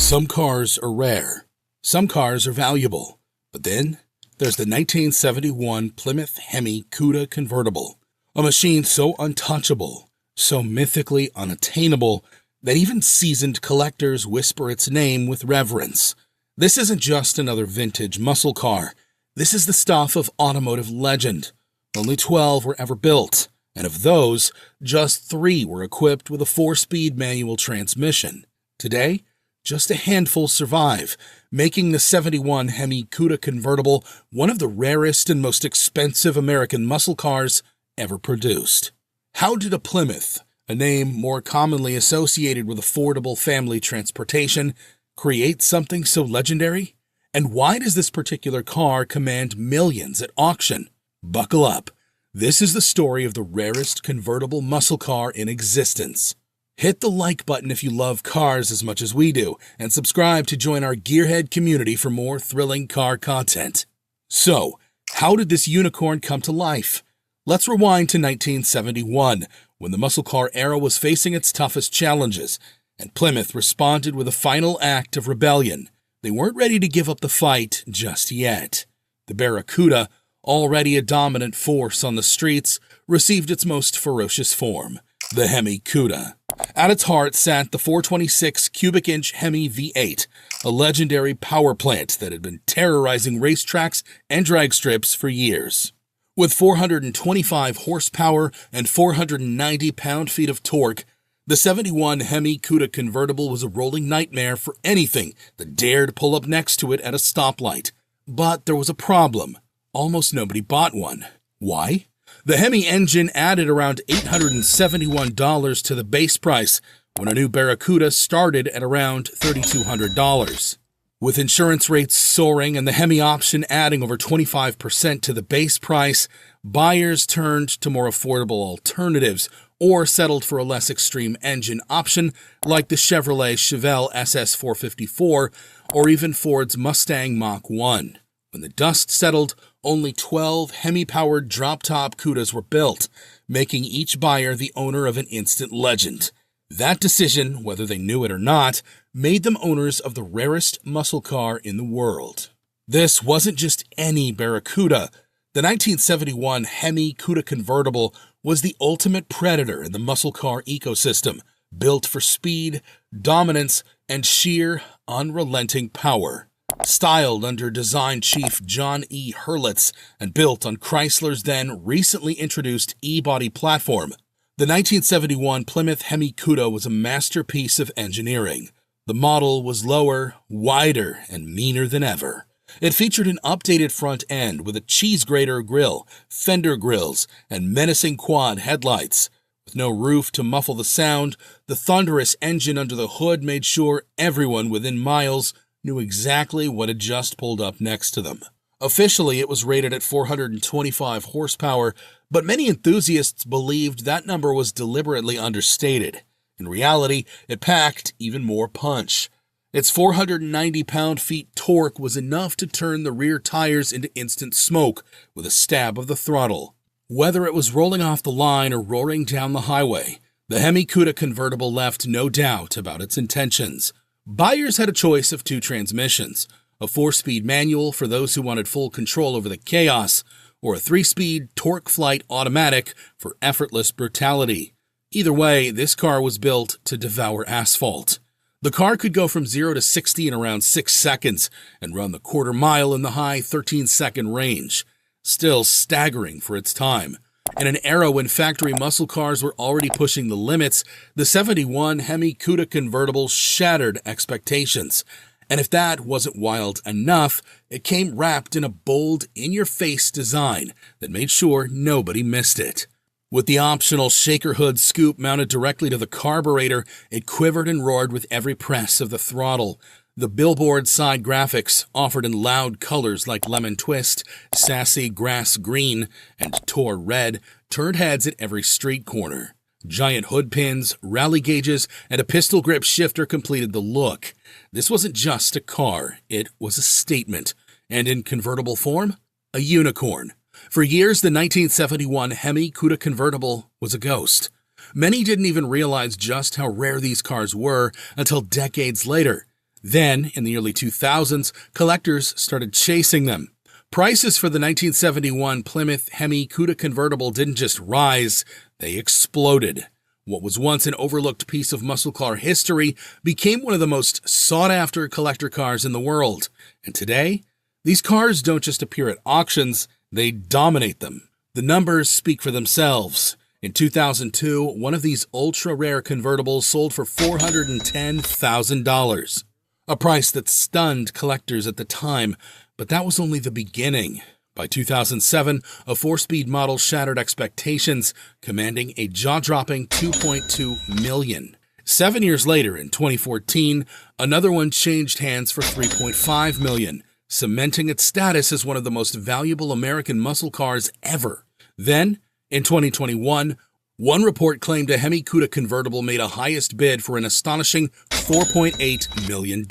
Some cars are rare. Some cars are valuable. But then there's the 1971 Plymouth Hemi Cuda Convertible, a machine so untouchable, so mythically unattainable, that even seasoned collectors whisper its name with reverence. This isn't just another vintage muscle car. This is the stuff of automotive legend. Only 12 were ever built, and of those, just 3 were equipped with a 4-speed manual transmission. Today, just a handful survive, making the 71 Hemi Cuda Convertible one of the rarest and most expensive American muscle cars ever produced. How did a Plymouth, a name more commonly associated with affordable family transportation, create something so legendary? And why does this particular car command millions at auction? Buckle up. This is the story of the rarest convertible muscle car in existence. Hit the like button if you love cars as much as we do, and subscribe to join our Gearhead community for more thrilling car content. So, how did this unicorn come to life? Let's rewind to 1971, when the muscle car era was facing its toughest challenges, and Plymouth responded with a final act of rebellion. They weren't ready to give up the fight just yet. The Barracuda, already a dominant force on the streets, received its most ferocious form, the Hemi Cuda. At its heart sat the 426 cubic inch HEMI V8, a legendary power plant that had been terrorizing racetracks and drag strips for years. With 425 horsepower and 490 pound-feet of torque, the 71 Hemi Cuda Convertible was a rolling nightmare for anything that dared pull up next to it at a stoplight. But there was a problem. Almost nobody bought one. Why? The Hemi engine added around $871 to the base price, when a new Barracuda started at around $3,200. With insurance rates soaring and the Hemi option adding over 25% to the base price, buyers turned to more affordable alternatives or settled for a less extreme engine option like the Chevrolet Chevelle SS454 or even Ford's Mustang Mach-1. When the dust settled, only 12 Hemi-powered drop-top Cudas were built, making each buyer the owner of an instant legend. That decision, whether they knew it or not, made them owners of the rarest muscle car in the world. This wasn't just any Barracuda. The 1971 Hemi Cuda Convertible was the ultimate predator in the muscle car ecosystem, built for speed, dominance, and sheer, unrelenting power. Styled under design chief John E. Hurlitz and built on Chrysler's then recently introduced E-body platform, the 1971 Plymouth Hemi Cuda was a masterpiece of engineering. The model was lower, wider, and meaner than ever. It featured an updated front end with a cheese grater grille, fender grills, and menacing quad headlights. With no roof to muffle the sound, the thunderous engine under the hood made sure everyone within miles knew exactly what had just pulled up next to them. Officially, it was rated at 425 horsepower, but many enthusiasts believed that number was deliberately understated. In reality, it packed even more punch. Its 490 pound-feet torque was enough to turn the rear tires into instant smoke with a stab of the throttle. Whether it was rolling off the line or roaring down the highway, the Hemi Cuda Convertible left no doubt about its intentions. Buyers had a choice of 2 transmissions, a 4-speed manual for those who wanted full control over the chaos, or a 3-speed torque-flight automatic for effortless brutality. Either way, this car was built to devour asphalt. The car could go from 0 to 60 in around 6 seconds and run the quarter mile in the high 13-second range, still staggering for its time. In an era when factory muscle cars were already pushing the limits, the 71 Hemi Cuda Convertible shattered expectations. And if that wasn't wild enough, it came wrapped in a bold, in-your-face design that made sure nobody missed it. With the optional shaker hood scoop mounted directly to the carburetor, it quivered and roared with every press of the throttle. The billboard side graphics, offered in loud colors like lemon twist, sassy grass green, and tor red, turned heads at every street corner. Giant hood pins, rally gauges, and a pistol grip shifter completed the look. This wasn't just a car, it was a statement, and in convertible form, a unicorn. For years, the 1971 Hemi Cuda Convertible was a ghost. Many didn't even realize just how rare these cars were until decades later. Then, in the early 2000s, collectors started chasing them. Prices for the 1971 Plymouth Hemi Cuda Convertible didn't just rise, they exploded. What was once an overlooked piece of muscle car history became one of the most sought-after collector cars in the world. And today, these cars don't just appear at auctions, they dominate them. The numbers speak for themselves. In 2002, one of these ultra-rare convertibles sold for $410,000. A price that stunned collectors at the time, but that was only the beginning. By 2007, a 4-speed model shattered expectations, commanding a jaw-dropping $2.2 million. 7 years later, in 2014, another one changed hands for $3.5 million, cementing its status as one of the most valuable American muscle cars ever. Then, in 2021, one report claimed a Hemi Cuda convertible made a highest bid for an astonishing $4.8 million,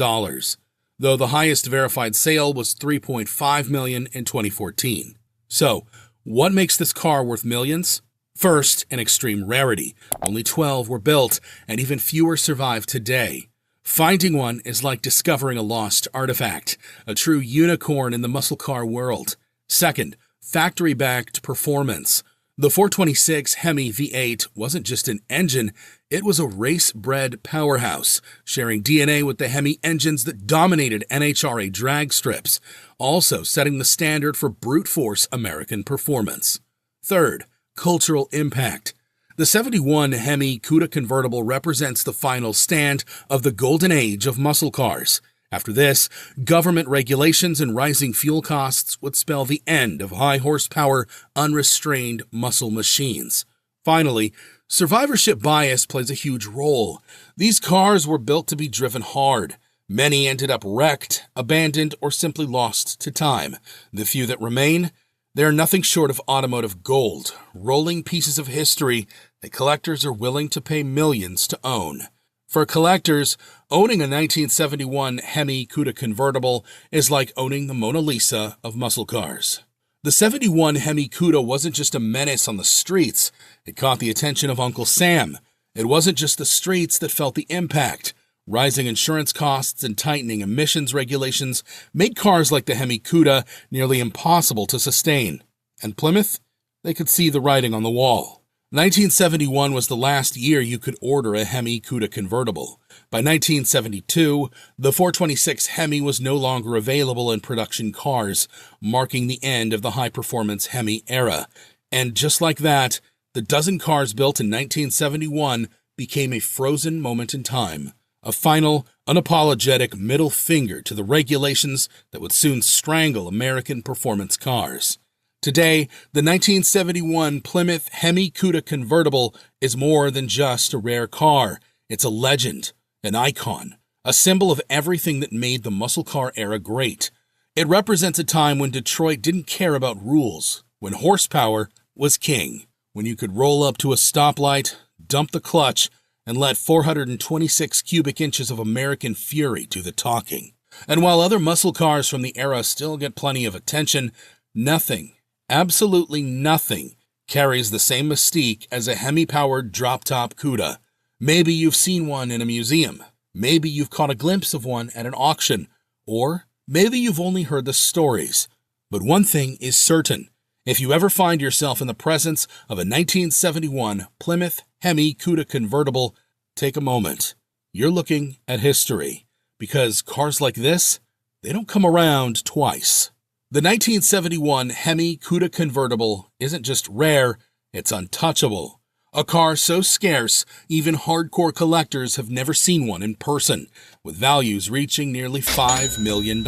though the highest verified sale was $3.5 million in 2014. So, what makes this car worth millions? First, an extreme rarity. Only 12 were built, and even fewer survive today. Finding one is like discovering a lost artifact, a true unicorn in the muscle car world. Second, factory-backed performance. The 426 HEMI V8 wasn't just an engine, it was a race-bred powerhouse, sharing DNA with the Hemi engines that dominated NHRA drag strips, also setting the standard for brute force American performance. Third, cultural impact. The 71 Hemi Cuda Convertible represents the final stand of the golden age of muscle cars. After this, government regulations and rising fuel costs would spell the end of high-horsepower, unrestrained muscle machines. Finally, survivorship bias plays a huge role. These cars were built to be driven hard. Many ended up wrecked, abandoned, or simply lost to time. The few that remain, they are nothing short of automotive gold, rolling pieces of history that collectors are willing to pay millions to own. For collectors, owning a 1971 Hemi Cuda convertible is like owning the Mona Lisa of muscle cars. The 71 Hemi Cuda wasn't just a menace on the streets, it caught the attention of Uncle Sam. It wasn't just the streets that felt the impact. Rising insurance costs and tightening emissions regulations made cars like the Hemi Cuda nearly impossible to sustain. And Plymouth? They could see the writing on the wall. 1971 was the last year you could order a Hemi Cuda convertible. By 1972, the 426 Hemi was no longer available in production cars, marking the end of the high-performance Hemi era. And just like that, the dozen cars built in 1971 became a frozen moment in time, a final, unapologetic middle finger to the regulations that would soon strangle American performance cars. Today, the 1971 Plymouth Hemi Cuda convertible is more than just a rare car. It's a legend, an icon, a symbol of everything that made the muscle car era great. It represents a time when Detroit didn't care about rules, when horsepower was king, when you could roll up to a stoplight, dump the clutch, and let 426 cubic inches of American fury do the talking. And while other muscle cars from the era still get plenty of attention, nothing, absolutely nothing, carries the same mystique as a Hemi-powered drop-top Cuda. Maybe you've seen one in a museum. Maybe you've caught a glimpse of one at an auction. Or maybe you've only heard the stories. But one thing is certain. If you ever find yourself in the presence of a 1971 Plymouth Hemi Cuda convertible, take a moment. You're looking at history. Because cars like this, they don't come around twice. The 1971 Hemi Cuda convertible isn't just rare, it's untouchable. A car so scarce, even hardcore collectors have never seen one in person, with values reaching nearly $5 million.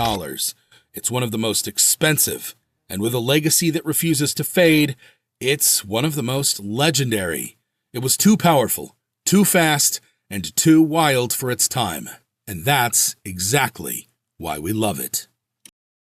It's one of the most expensive, and with a legacy that refuses to fade, it's one of the most legendary. It was too powerful, too fast, and too wild for its time. And that's exactly why we love it.